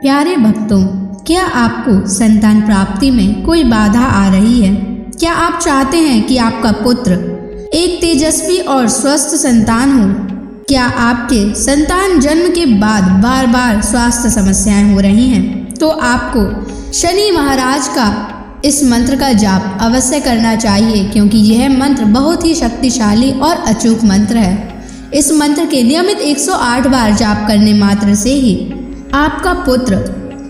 प्यारे भक्तों, क्या आपको संतान प्राप्ति में कोई बाधा आ रही है? क्या आप चाहते हैं कि आपका पुत्र एक तेजस्वी और स्वस्थ संतान हो? क्या आपके संतान जन्म के बाद बार बार स्वास्थ्य समस्याएं हो रही हैं? तो आपको शनि महाराज का इस मंत्र का जाप अवश्य करना चाहिए, क्योंकि यह मंत्र बहुत ही शक्तिशाली और अचूक मंत्र है। इस मंत्र के नियमित 108 बार जाप करने मात्र से ही आपका पुत्र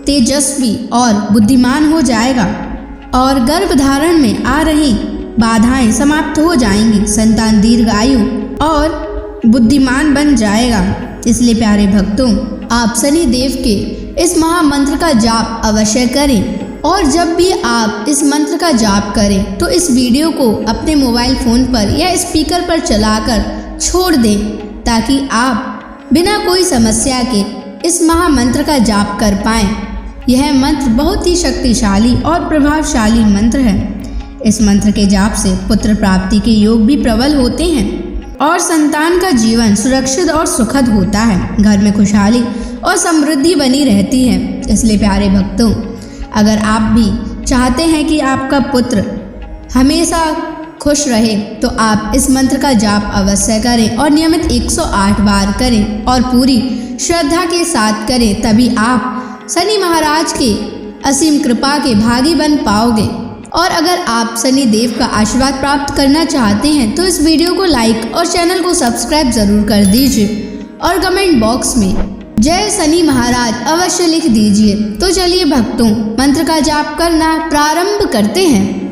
तेजस्वी और बुद्धिमान हो जाएगा और गर्भधारण में आ रही बाधाएं समाप्त हो जाएंगी। संतान दीर्घायु और बुद्धिमान बन जाएगा। इसलिए प्यारे भक्तों, आप शनि देव के इस महामंत्र का जाप अवश्य करें। और जब भी आप इस मंत्र का जाप करें तो इस वीडियो को अपने मोबाइल फोन पर या स्पीकर पर चलाकर छोड़ दें, ताकि आप बिना कोई समस्या के इस महामंत्र का जाप कर पाएं। यह मंत्र बहुत ही शक्तिशाली और प्रभावशाली मंत्र है। इस मंत्र के जाप से पुत्र प्राप्ति के योग भी प्रबल होते हैं और संतान का जीवन सुरक्षित और सुखद होता है। घर में खुशहाली और समृद्धि बनी रहती है। इसलिए प्यारे भक्तों, अगर आप भी चाहते हैं कि आपका पुत्र हमेशा खुश रहे, तो आप इस मंत्र का जाप अवश्य करें और नियमित 108 बार करें और पूरी श्रद्धा के साथ करें। तभी आप शनि महाराज के असीम कृपा के भागी बन पाओगे। और अगर आप शनि देव का आशीर्वाद प्राप्त करना चाहते हैं तो इस वीडियो को लाइक और चैनल को सब्सक्राइब जरूर कर दीजिए और कमेंट बॉक्स में जय शनि महाराज अवश्य लिख दीजिए। तो चलिए भक्तों, मंत्र का जाप करना प्रारंभ करते हैं।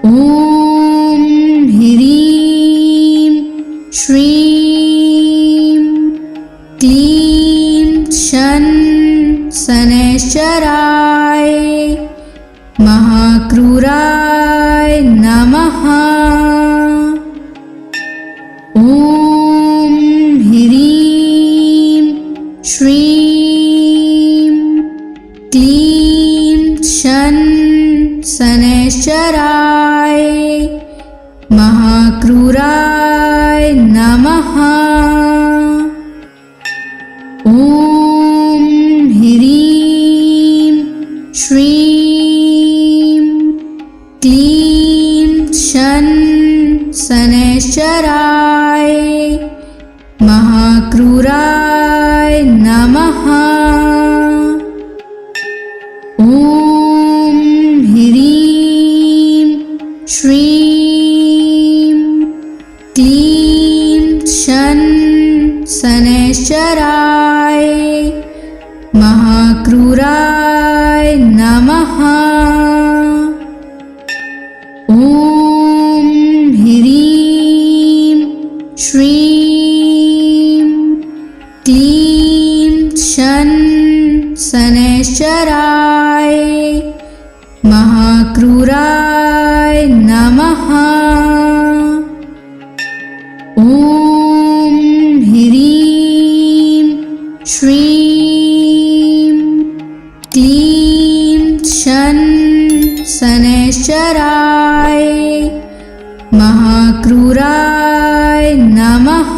ओम ह्रीं श्रीं क्लीं शन शनैश्चराय महाक्रूराय नमः। ओम ह्रीं श्रीं क्लीं शन शनैश्चराय महाक्रूराय नमः। ओम ह्रीं श्रीं क्लीं शन शनैश्चराय महाक्रूराय नमः। ओम ह्रीं श्रीं क्लीं शन शनैश्चराय महाक्रूराय नमः। ओम ह्रीं श्रीं क्लीं शन शनैश्चराय महाक्रूराय नमः। ओम ह्रीं श्रीं क्लीं शन शनैश्चराय महाक्रूराय नमः।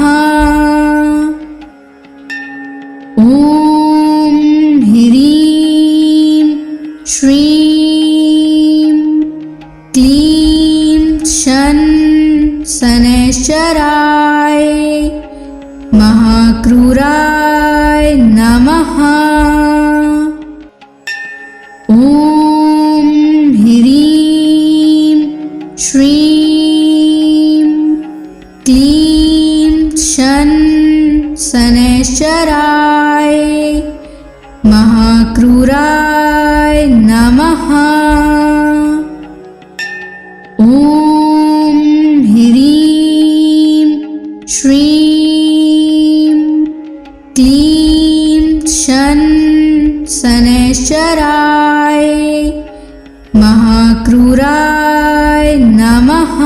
ओम ह्रीं श्रीं क्लीं शन शनैश्चराय महाक्रूराय नमः। ओम ह्रीं श्रीं क्लीं शन शनैश्चराय महाक्रूराय नमः। ओम ह्रीं श्रीं क्लीं शन शनैश्चराय महाक्रूराय नमः।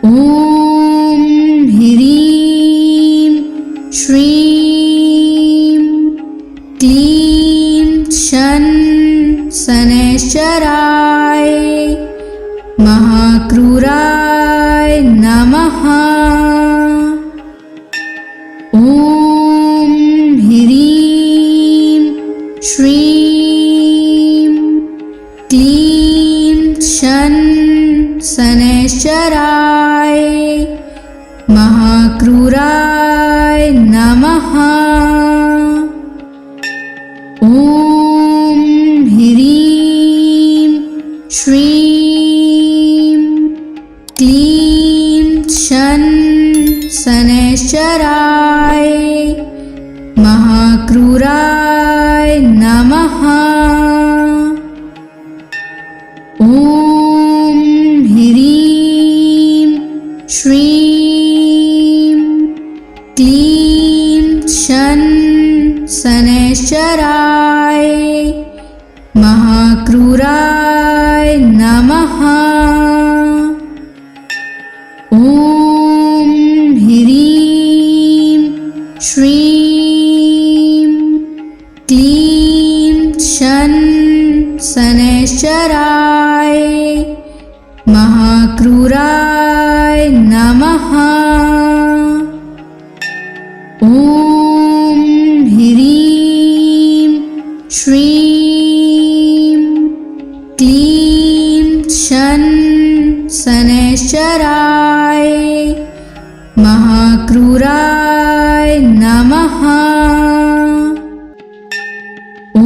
ओम ह्रीं श्रीं क्लीं शन शनैश्चराय महाक्रूराय नमः। ओम शनैश्चराय महाक्रूराय नमः। ॐ ह्रीं श्रीं क्लीं शनैश्चराय महाक्रूराय नमः। ॐ ह्रीं श्रीं क्लीं शनैश्चराय महाक्रूराय नमः। ॐ ह्रीं श्रीं क्लीं शनैश्चराय महाक्रूराय नमः। ॐ ह्रीं श्रीं क्लीं शनैश्चराय महाक्रूराय नमः। ॐ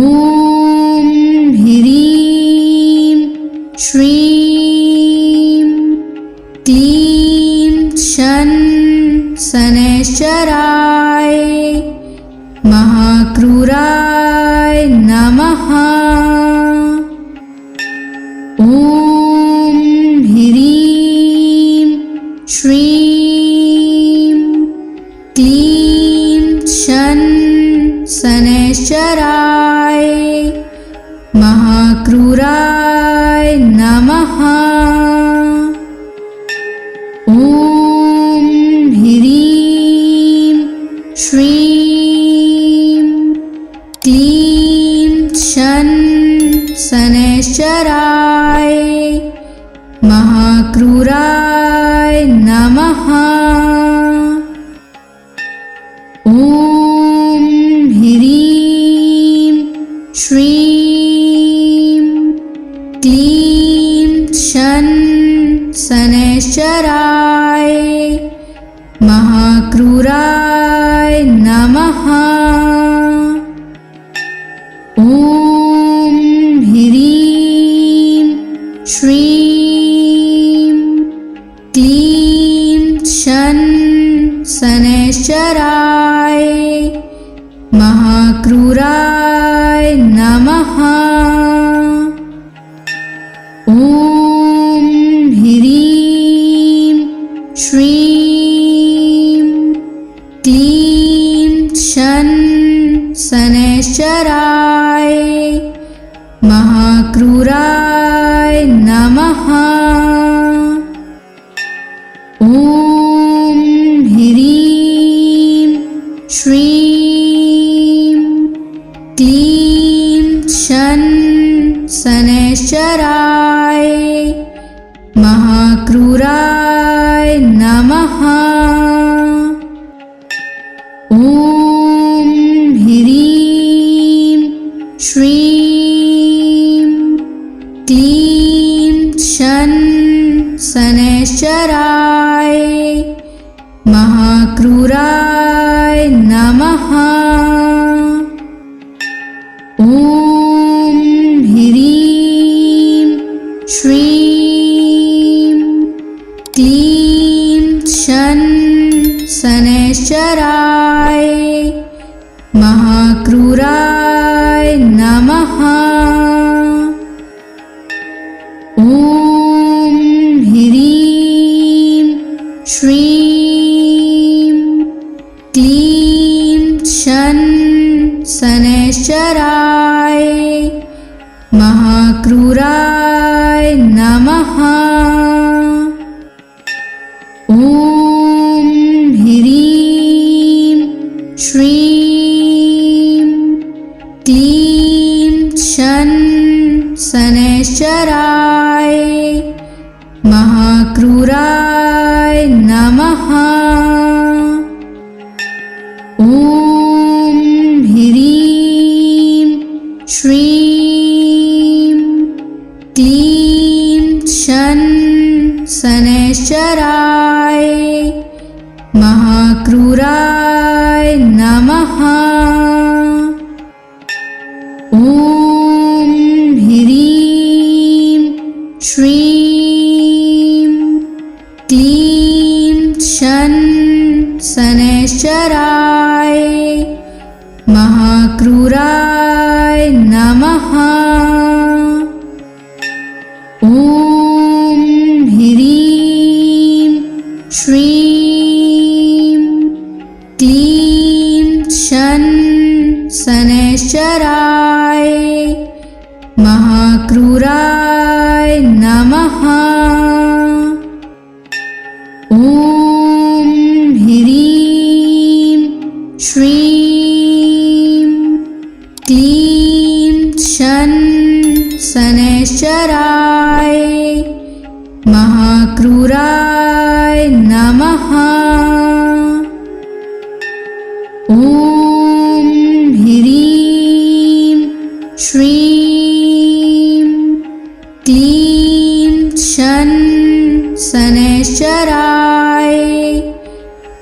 ह्रीं श्रीं क्लीं शनैश्चराय महाक्रूराय नमः। ॐ ह्रीं श्रीं क्लीं शनैश्चराय महाक्रूराय नमः। ॐ ह्रीं श्रीं क्लीं शनैश्चराय महाक्रूराय नमः। ॐ ह्रीं श्रीं क्लीं शनैश्चराय महाक्रूराय नमः। ॐ ह्रीं श्रीं क्लीं शनैश्चराय महाक्रूराय नमः। ॐ ह्रीं श्रीं क्लीं शनैश्चराय महाक्रूराय नमः। ॐ ह्रीं श्रीं क्लीं शनैश्चराय महाक्रूराय नमः। ॐ ह्रीं श्रीं क्लीं शनैश्चराय महाक्रूराय नमः। ॐ ह्रीं श्रीं क्लीं शनैश्चराय महाक्रूराय नमः। ॐ ह्रीं श्रीं क्लीं शनैश्चराय महाक्रूराय नमः। ॐ ह्रीं श्रीं क्लीं शनैश्चराय महाक्रूराय नमः। ॐ ह्रीं श्रीं क्लीं शनैश्चराय महाक्रूराय नमः। ॐ ह्रीं श्रीं क्लीं शन शनैश्चराय महाक्रूराय नमः। ॐ ह्रीं श्रीं क्लीं शन शनैश्चराय महाक्रूराय नमः। ॐ ह्रीं श्रीं क्लीं शन शनैश्चराय महाक्रूराय नमः। ॐ ह्रीं श्रीं क्लीं शन शनैश्चराय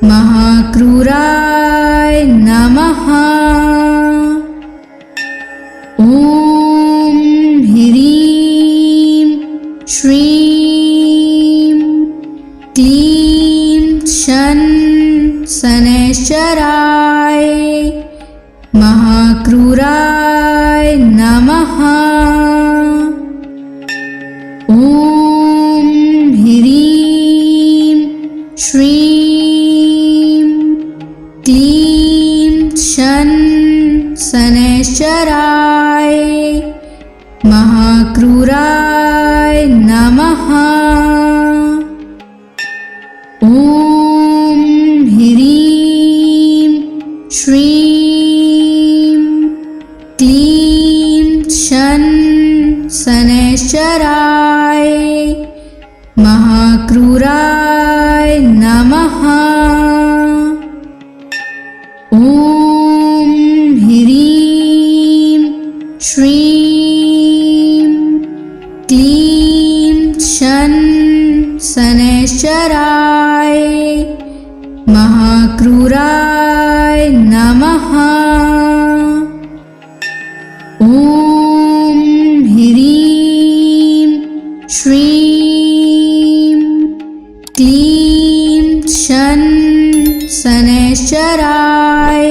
महाक्रूराय नमः। ॐ ह्रीं श्रीं क्लीं शन शनैश्चराय महाक्रूराय नमः। ॐ ह्रीं श्रीं क्लीं शन शनैश्चराय महाक्रूराय नमः। ॐ ह्रीं श्रीं क्लीं शन शनैश्चराय महाक्रूराय नमः। ॐ ह्रीं श्रीं क्लीं शन शनैश्चराय महाक्रूराय नमः। ॐ ह्रीं श्रीं क्लीं शन शनैश्चराय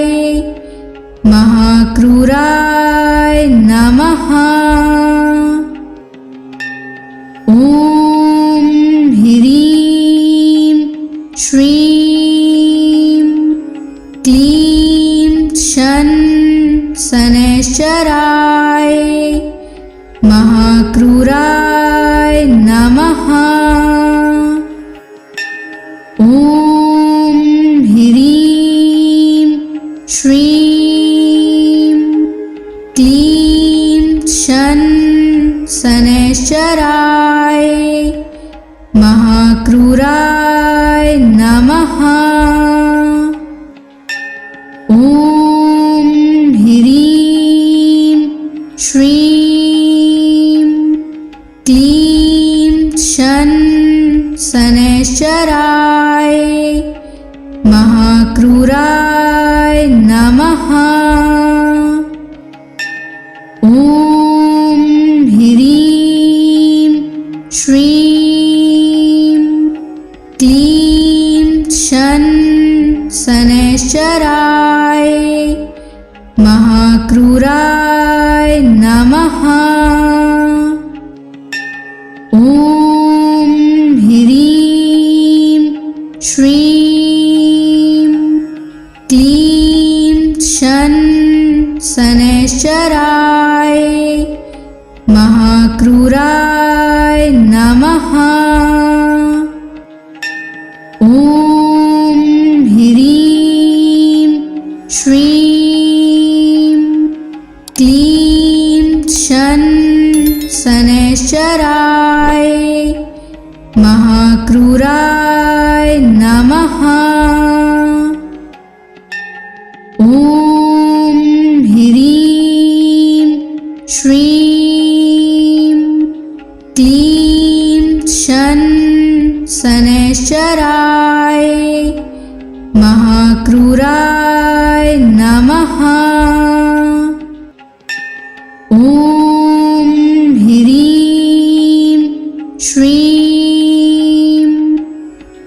महाक्रूराय नमः। ॐ ह्रीं श्रीं क्लीं शन शनैश्चराय महाक्रूराय नमः। ॐ ह्रीं श्रीं क्लीं शन शनैश्चराय महाक्रूराय नमः। ॐ ह्रीं श्रीं क्लीं शन शनैश्चराय महाक्रूराय नमः। ॐ ह्रीं श्रीं क्लीं शन शनैश्चराय महाक्रूराय नमः। ॐ ह्रीं श्रीं क्लीं शन शनैश्चराय महाक्रूराय नमः। ॐ ह्रीं श्रीं क्लीं शन शनैश्चराय महाक्रूराय नमः। ॐ ह्रीं श्रीं क्लीं शन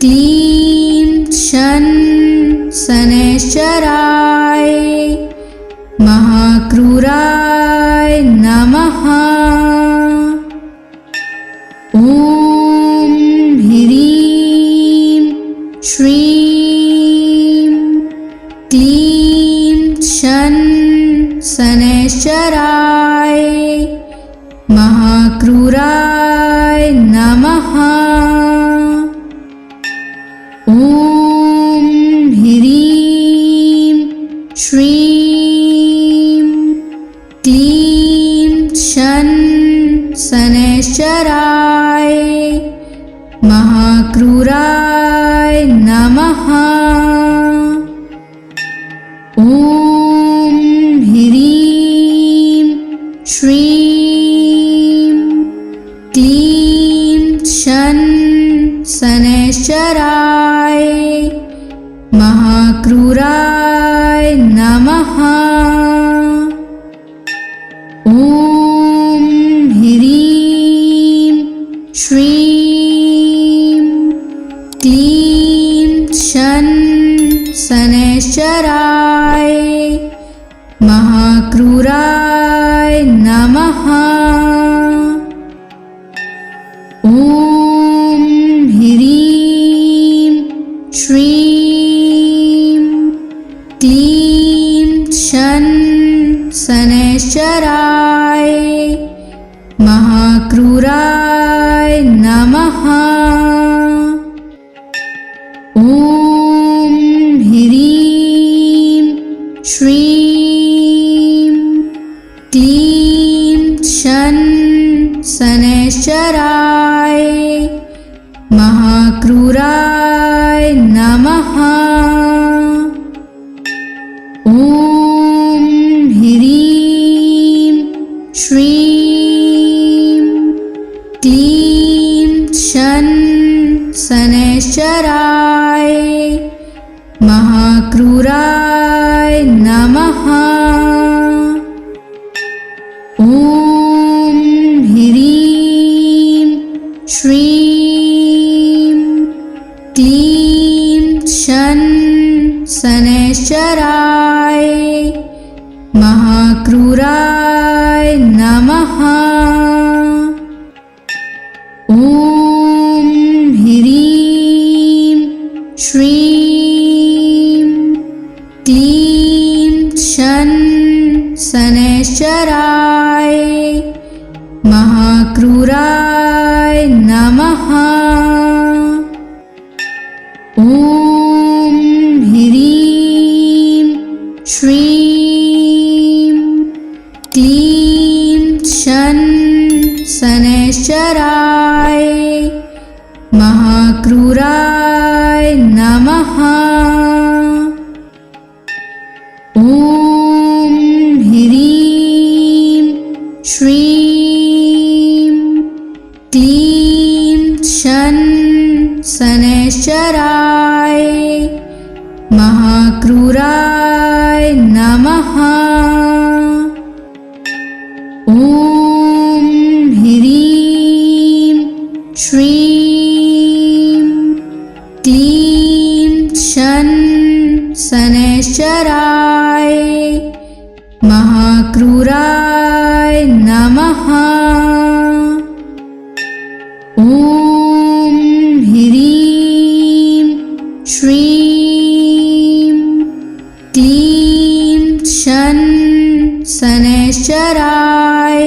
क्लीं शन शनैश्चराय महाक्रूराय नमः। ॐ ह्रीं श्रीं क्लीं शन शनैश्चराय महाक्रूराय नमः। ॐ ह्रीं श्रीं क्लीं शन शनैश्चराय महाक्रूराय नमः। ॐ ह्रीं श्रीं क्लीं शन शनैश्चराय महाक्रूराय नमः। ॐ ह्रीं श्रीं क्लीं शन शनैश्चराय महाक्रूराय नमः। ॐ ह्रीं श्रीं क्लीं शन शनैश्चराय महाक्रूराय नमः। ॐ ह्रीं श्रीं क्लीं शन शनैश्चराय महाक्रूराय नमः। ॐ ह्रीं श्रीं क्लीं शन शनैश्चराय महाक्रूराय नमः। ॐ ह्रीं श्रीं क्लीं शन शनैश्चराय महाक्रूराय नमः। ॐ ह्रीं श्रीं क्लीं शन शनैश्चराय महाक्रूराय नमः। ॐ ह्रीं श्रीं क्लीं शन शनैश्चराय महाक्रूराय नमः। ॐ ह्रीं श्रीं क्लीं शन शनैश्चराय महाक्रूराय नमः। ॐ ह्रीं श्रीं क्लीं शन शनैश्चराय महाक्रूराय नमः। ॐ ह्रीं श्रीं क्लीं शन शनैश्चराय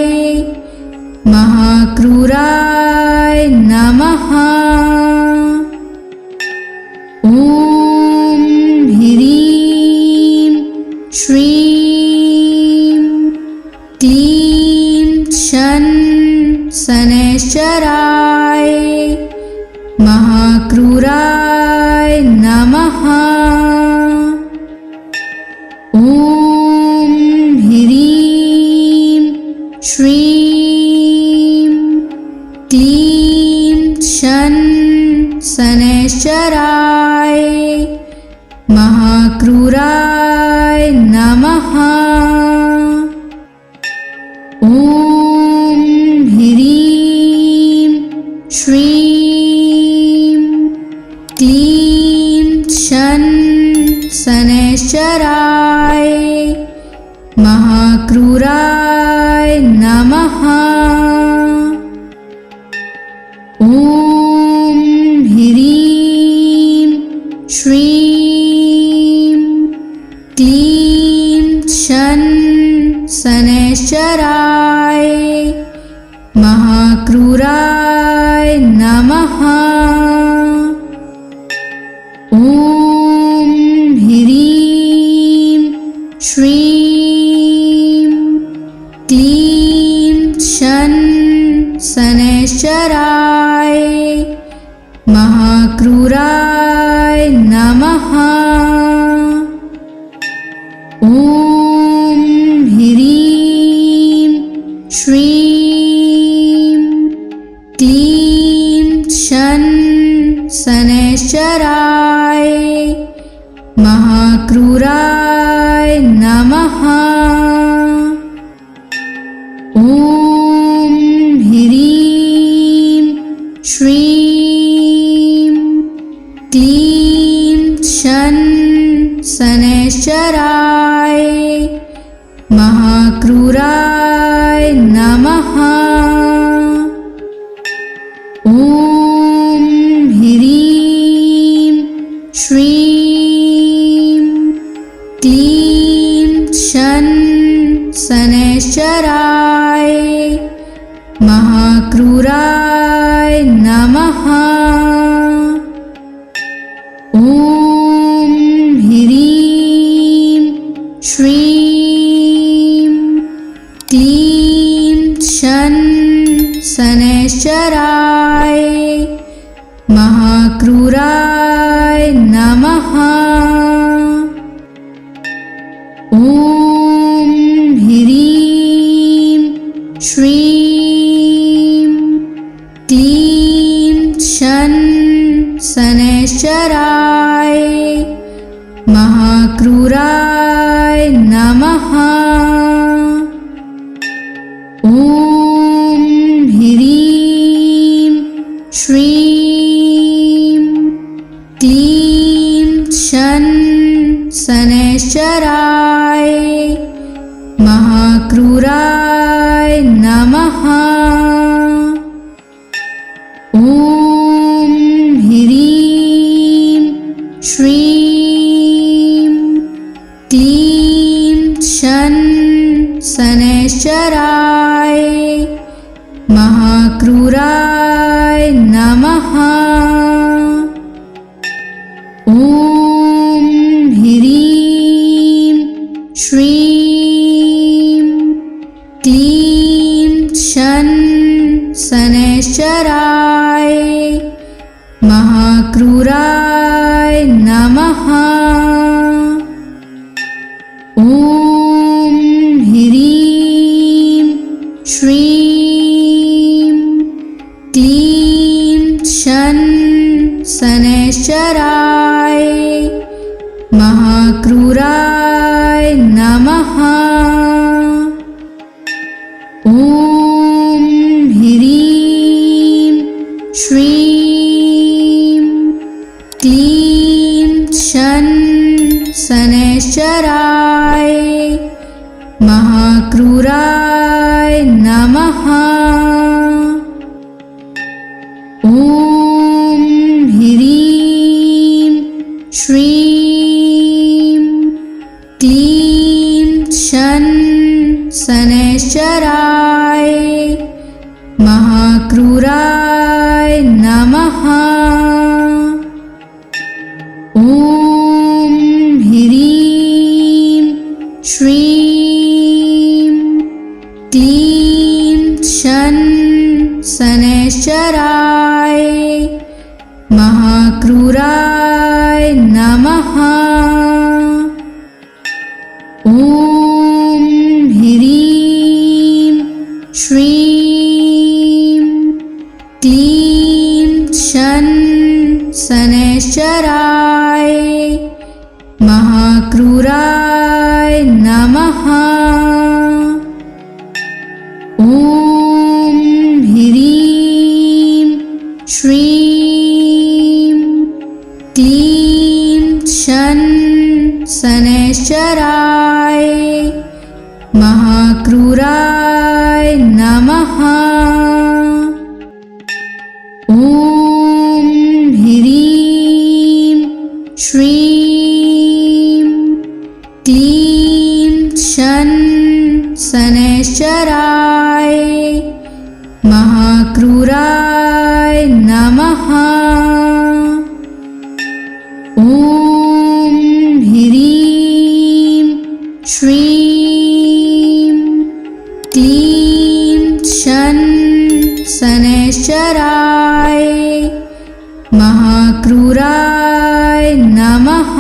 महाक्रूराय नमः। ॐ ह्रीं श्रीं क्लीं शन शनैश्चराय महाक्रूराय नमः। ॐ ह्रीं श्रीं क्लीं शन शनैश्चराय महाक्रूराय नमः। ॐ ह्रीं श्रीं क्लीं शन शनैश्चराय महाक्रूराय नमः। ॐ ह्रीं श्रीं क्लीं शन शनैश्चराय महाक्रूराय नमः। ॐ ह्रीं श्रीं क्लीं शन शनैश्चराय महाक्रूराय नमः। ॐ ह्रीं श्रीं क्लीं शन शनैश्चराय महाक्रूराय नमः। ॐ ह्रीं श्रीं क्लीं शन शनैश्चराय महाक्रूराय नमः। ॐ ह्रीं श्रीं क्लीं शन शनैश्चराय महाक्रूराय नमः। ॐ ह्रीं श्रीं क्लीं शन शनैश्चराय महाक्रूराय नमः। ॐ ह्रीं श्रीं क्लीं शन शनैश्चराय महाक्रूराय नमः। ॐ ह्रीं श्रीं क्लीं शन शनैश्चराय महाक्रूराय नमः। ॐ ह्रीं श्रीं क्लीं शन शनैश्चराय महाक्रूराय नमः। ॐ ह्रीं श्रीं क्लीं शन शनैश्चराय महाक्रूराय नमः। ॐ ह्रीं श्रीं क्लीं शन शनैश्चराय महाक्रूराय नमः। ॐ ह्रीं श्रीं क्लीं शन शनैश्चराय महाक्रूराय नमः। ॐ ह्रीं श्रीं क्लीं शन शनैश्चराय महाक्रूराय नमः। ॐ ह्रीं श्रीं क्लीं शन शनैश्चराय महाक्रूराय नमः। ॐ ह्रीं श्रीं क्लीं शन शनैश्चराय महाक्रूराय नमः। ॐ ह्रीं श्रीं क्लीं शन शनैश्चराय महाक्रूराय नमः। ॐ ह्रीं श्रीं क्लीं शन शनैश्चराय महाक्रूराय नमः। ॐ ह्रीं श्रीं क्लीं शन शनैश्चराय महाक्रूराय नमः।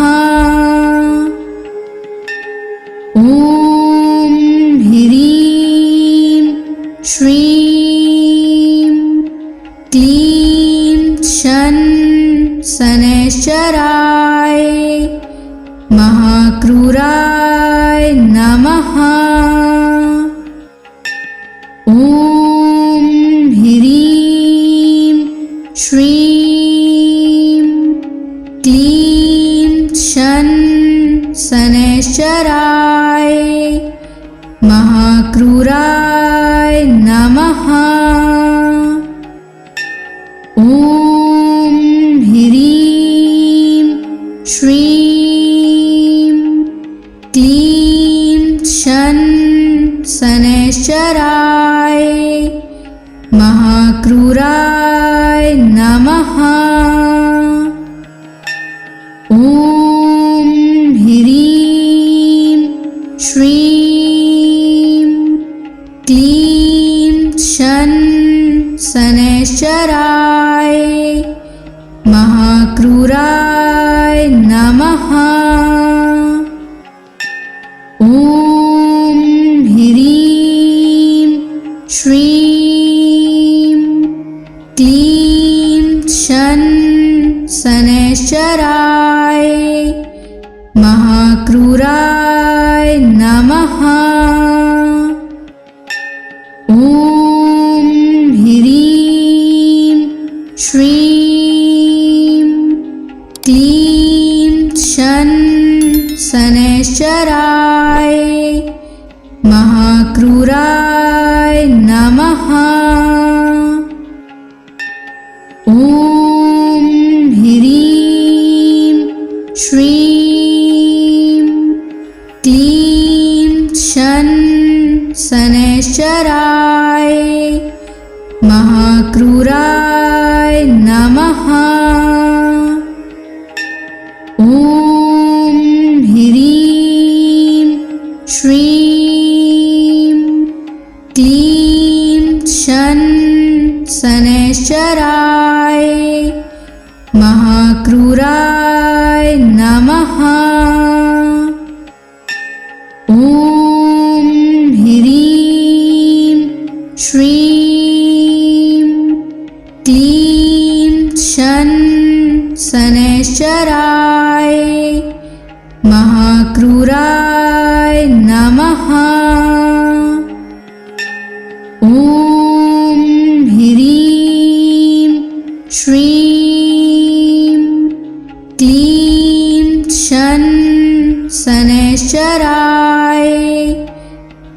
ॐ ह्रीं श्रीं क्लीं शन शनैश्चराय महाक्रूराय नमः। ॐ ह्रीं श्रीं क्लीं शन शनैश्चराय महाक्रूराय नमः। ॐ ह्रीं श्रीं क्लीं शन शनैश्चराय महाक्रूराय नमः। ॐ ह्रीं श्रीं क्लीं शन शनैश्चराय महाक्रूराय नमः। ॐ ह्रीं श्रीं क्लीं शन शनैश्चराय महाक्रूराय नमः। ॐ ह्रीं श्रीं क्लीं शन शनैश्चराय महाक्रूराय नमः। ॐ ह्रीं श्रीं क्लीं शन शनैश्चराय महाक्रूराय नमः। ॐ ह्रीं श्रीं क्लीं शन शनैश्चराय महाक्रूराय नमः। ॐ ह्रीं श्रीं क्लीं शन शनैश्चराय महाक्रूराय नमः। ॐ ह्रीं श्रीं क्लीं शन शनैश्चराय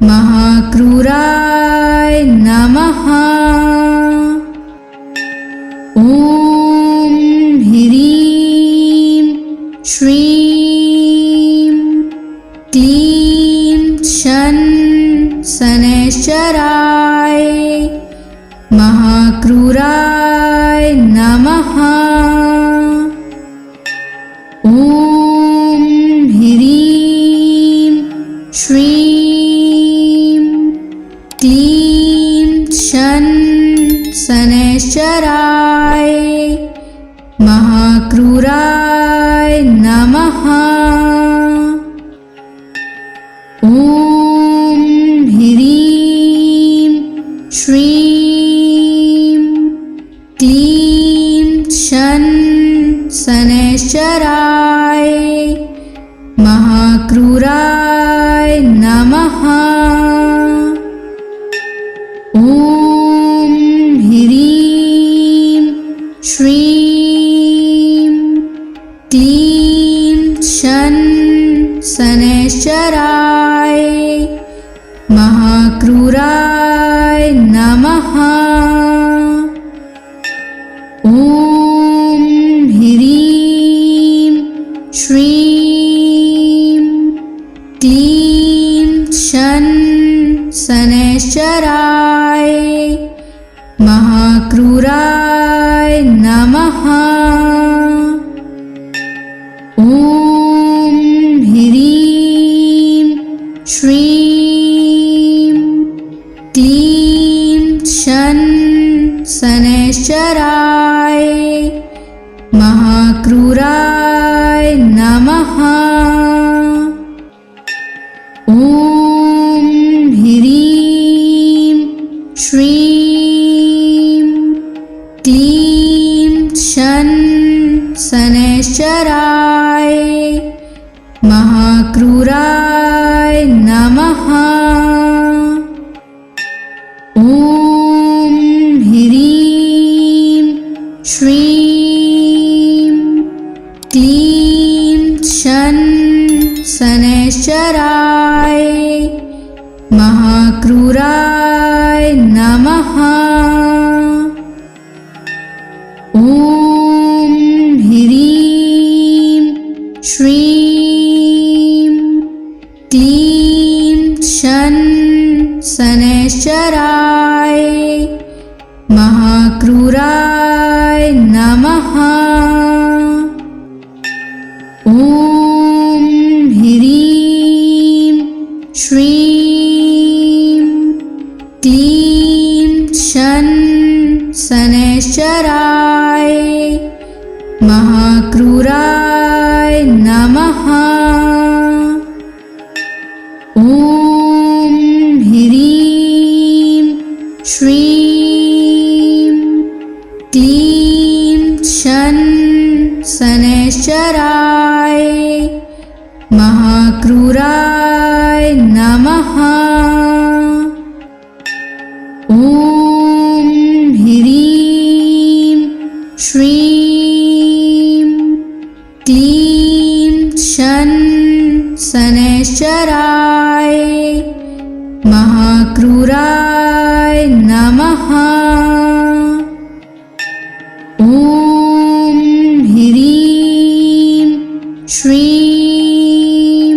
महाक्रूराय नमः। ॐ ह्रीं श्रीं क्लीं शन शनैश्चराय महाक्रूराय नमः। ॐ ह्रीं श्रीं क्लीं शन शनैश्चराय महाक्रूराय नमः। ॐ ह्रीं श्रीं क्लीं शन शनैश्चराय महाक्रूराय नमः। ॐ ह्रीं श्रीं शन शनैश्चराय महाक्रूराय नमः। ॐ ह्रीं श्रीं क्लीं शन शनैश्चराय महाक्रूराय नमः। ॐ ह्रीं श्रीं क्लीं शन शनैश्चराय महाक्रूराय नमः। ॐ ह्रीं श्रीं क्लीं शन शनैश्चराय महाक्रूराय नमः। ॐ ह्रीं श्रीं क्लीं शन शनैश्चराय महाक्रूराय नमः। ॐ ह्रीं श्रीं क्लीं शन शनैश्चराय महाक्रूराय नमः। ॐ ह्रीं श्रीं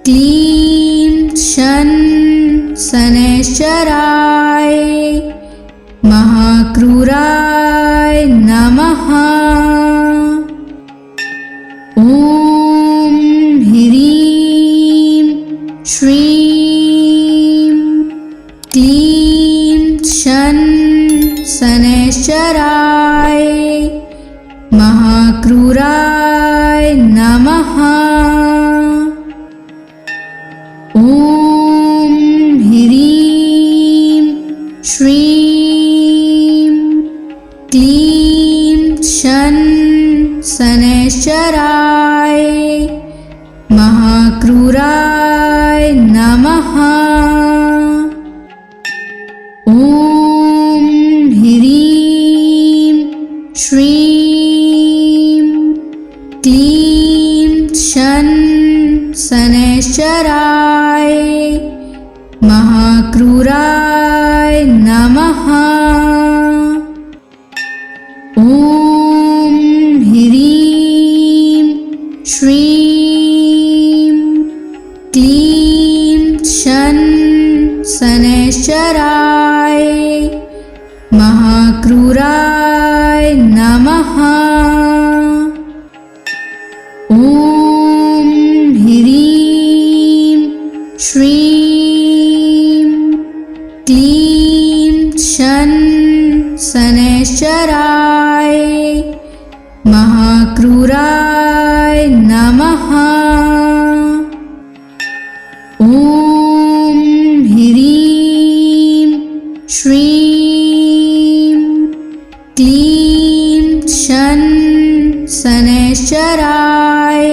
क्लीं शन शनैश्चराय महाक्रूराय नमः। ॐ ह्रीं श्रीं क्लीं शन शनैश्चराय महाक्रूराय नमः। ॐ ह्रीं श्रीं क्लीं शन शनैश्चराय महाक्रूराय नमः। ॐ ह्रीं श्रीं क्लीं शन शनैश्चराय महाक्रूराय नमः। ॐ ह्रीं श्रीं क्लीं शन शनैश्चराय महाक्रूराय नमः। ॐ ह्रीं श्रीं क्लीं शन शनैश्चराय महाक्रूराय नमः। ॐ ह्रीं श्रीं क्लीं शन शनैश्चराय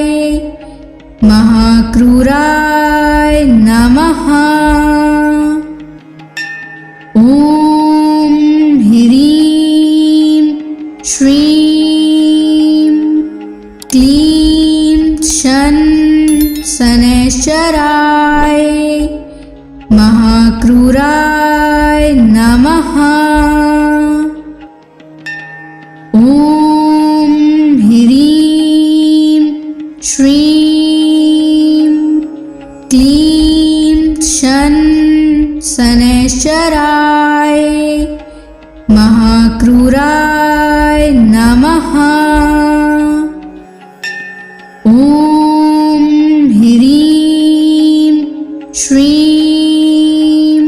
महाक्रूराय नमः। ॐ ह्रीं श्रीं क्लीं शन शनैश्चराय महाक्रूराय नमः। ॐ ह्रीं श्रीं क्लीं शन शनैश्चराय महाक्रूराय नमः। ॐ ह्रीं श्रीं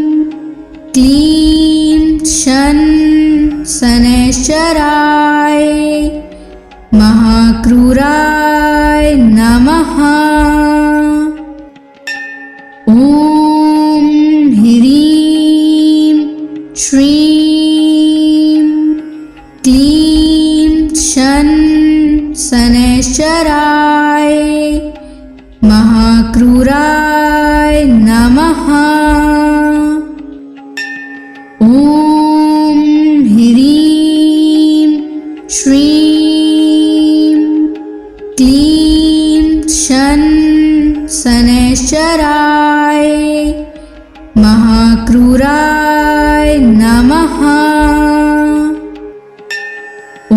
क्लीं शन शनैश्चराय महाक्रूराय नमः। ॐ ह्रीं श्रीं क्लीं शन शनैश्चराय महाक्रूराय नमः। ॐ ह्रीं श्रीं क्लीं शन शनैश्चराय महाक्रूराय नमः। ॐ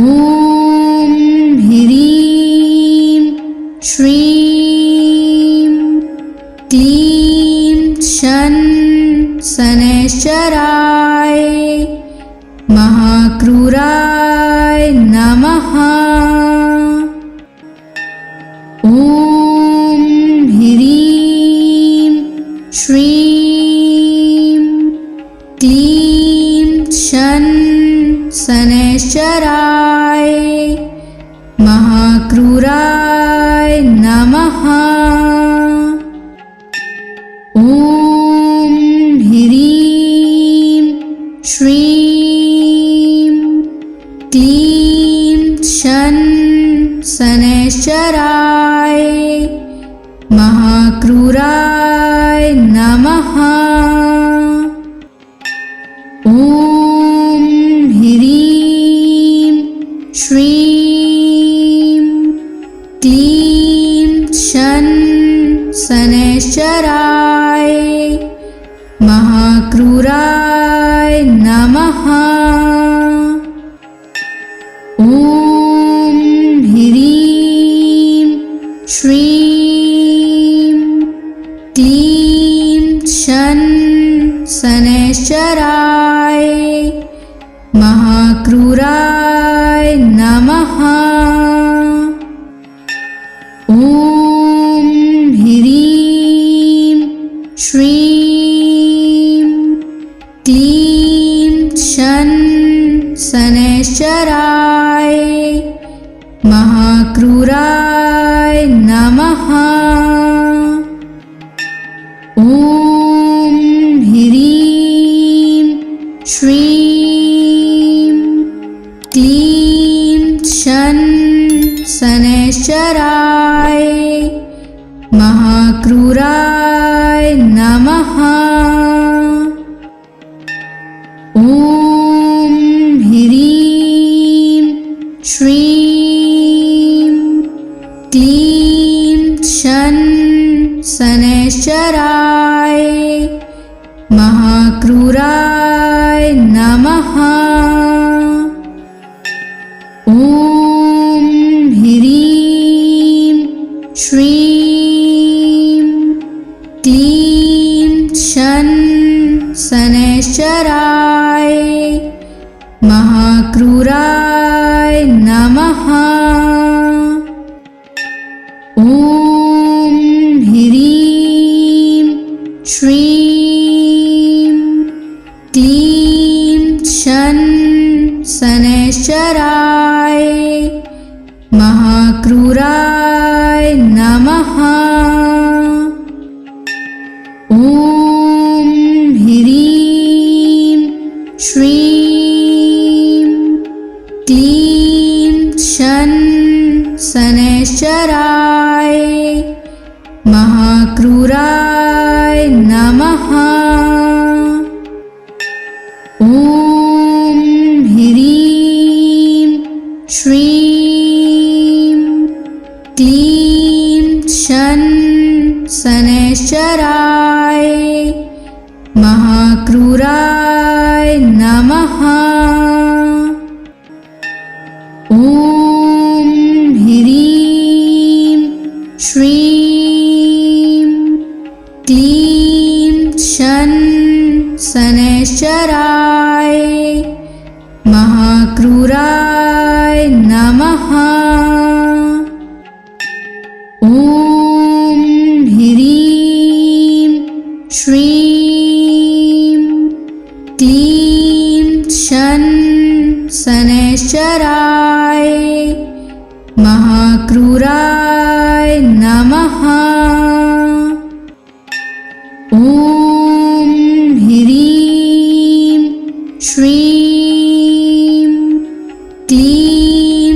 ह्रीं श्रीं क्लीं शन शनैश्चराय महाक्रूराय नमः। ॐ ह्रीं श्रीं क्लीं शन शनैश्चराय महाक्रूराय नमः। ॐ ह्रीं श्रीं क्लीं शन शनैश्चराय महाक्रूराय नमः। ॐ ह्रीं श्रीं क्लीं शन शनैश्चराय महाक्रूराय नमः। ॐ ह्रीं श्रीं क्लीं शन शनैश्चराय महाक्रूराय नमः। ॐ ह्रीं श्रीं क्लीं शन शनैश्चराय महाक्रूराय नमः। ॐ ह्रीं श्रीं क्लीं शन शनैश्चराय महाक्रूराय नमः। ॐ ह्रीं श्रीं क्लीं शन शनैश्चराय महाक्रूराय नमः। ॐ ह्रीं श्रीं क्लीं शन शनैश्चराय महाक्रूराय नमः। ॐ ह्रीं श्रीं क्लीं शन शनैश्चराय महाक्रूराय नमः। ॐ ह्रीं श्रीं क्लीं शन शनैश्चराय महाक्रूराय नमः। ॐ ह्रीं श्रीं क्लीं शन शनैश्चराय महाक्रूराय नमः। ॐ ह्रीं श्रीं क्लीं शन शनैश्चराय महाक्रूराय नमः। ॐ ह्रीं श्रीं क्लीं शन शनैश्चराय महाक्रूराय नमः। ॐ ह्रीं श्रीं क्लीं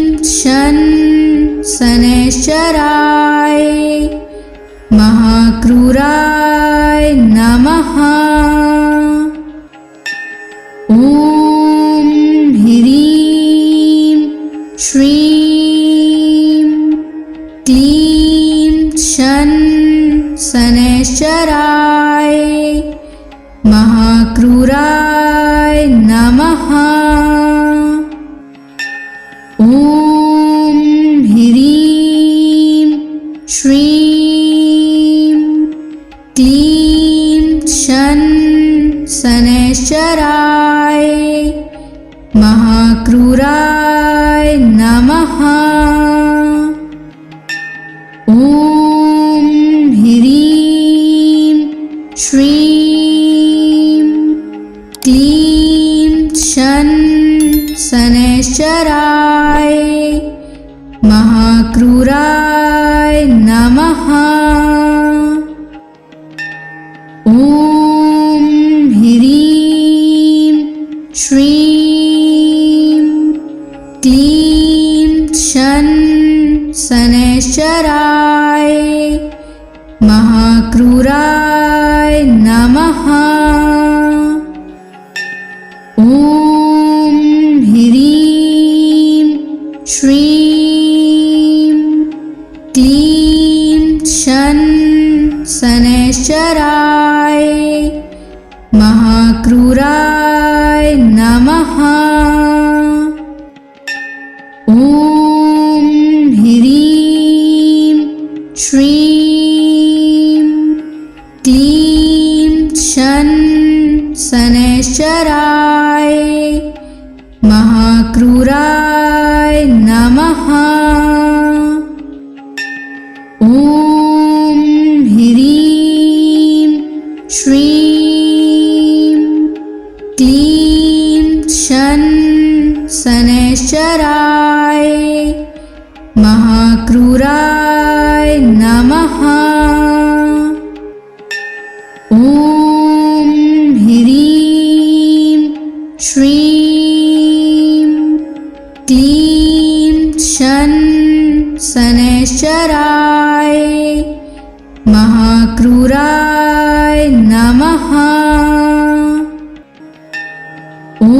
शनैश्चराय महाक्रूराय नमः। ॐ ह्रीं श्रीं क्लीं शनैश्चराय महाक्रूराय नमः। ॐ ह्रीं श्रीं क्लीं शनैश्चराय महाक्रूराय नमः। ॐ ह्रीं श्रीं क्लीं शनैश्चराय महाक्रूराय नमः। ॐ ह्रीं श्रीं क्लीं शनैश्चराय महाक्रूराय नमः। ॐ ह्रीं श्रीं क्लीं शनैश्चराय महाक्रूराय नमः। ॐ ह्रीं श्रीं क्लीं शनैश्चराय महाक्रूराय नमः। ॐ ह्रीं श्रीं क्लीं शनैश्चराय महाक्रूराय नमः। ॐ ह्रीं श्रीं क्लीं शनैश्चराय महाक्रूराय नमः। ॐ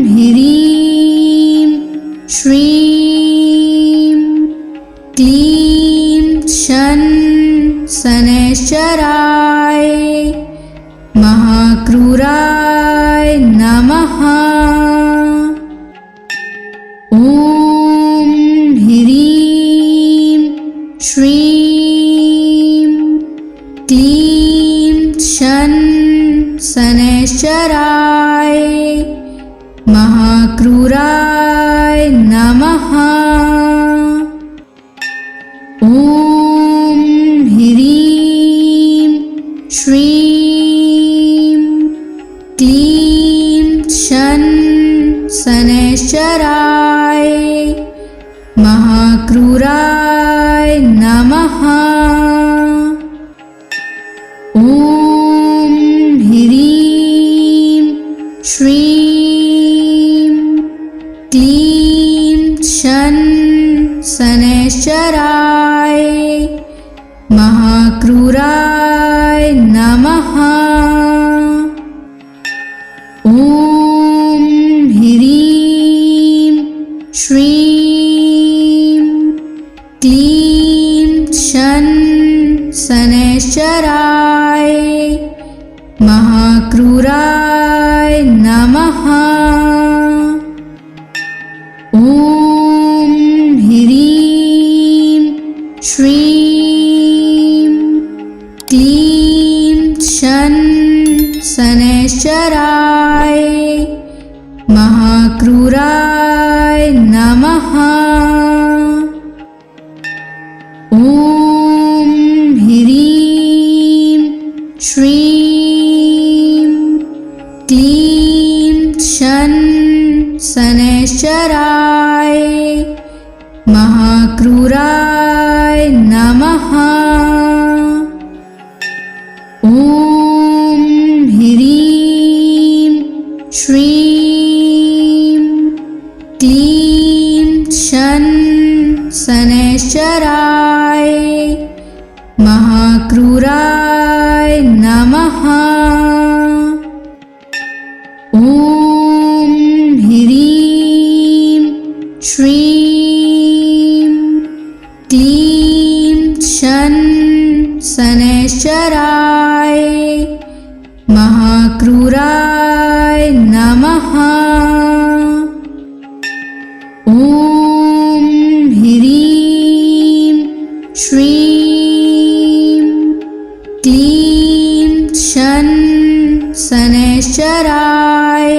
ह्रीं श्रीं क्लीं शनैश्चराय महाक्रूराय नमः। ॐ ह्रीं श्रीं क्लीं शनैश्चराय महाक्रूराय नमः। ॐ ह्रीं श्रीं क्लीं शनैश्चराय महाक्रूराय नमः। ॐ ह्रीं श्रीं क्लीं शनैश्चराय महाक्रूराय नमः। ॐ ह्रीं श्रीं क्लीं शनैश्चराय महाक्रूराय नमः। ॐ ह्रीं श्रीं क्लीं शनैश्चराय महाक्रूराय नमः। ॐ ह्रीं श्रीं क्लीं शनैश्चराय महाक्रूराय नमः। ॐ ह्रीं श्रीं क्लीं क्लीं शन शनैश्चराय महाक्रूराय नमः। ॐ ह्रीं श्रीं क्लीं शन शनैश्चराय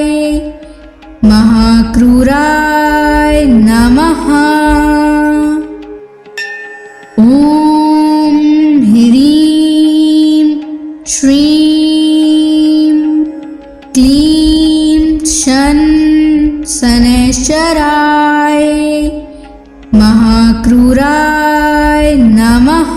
महाक्रूराय नमः। ॐ ह्रीं श्रीं क्लीं शन शनैश्चराय महाक्रूराय नमः।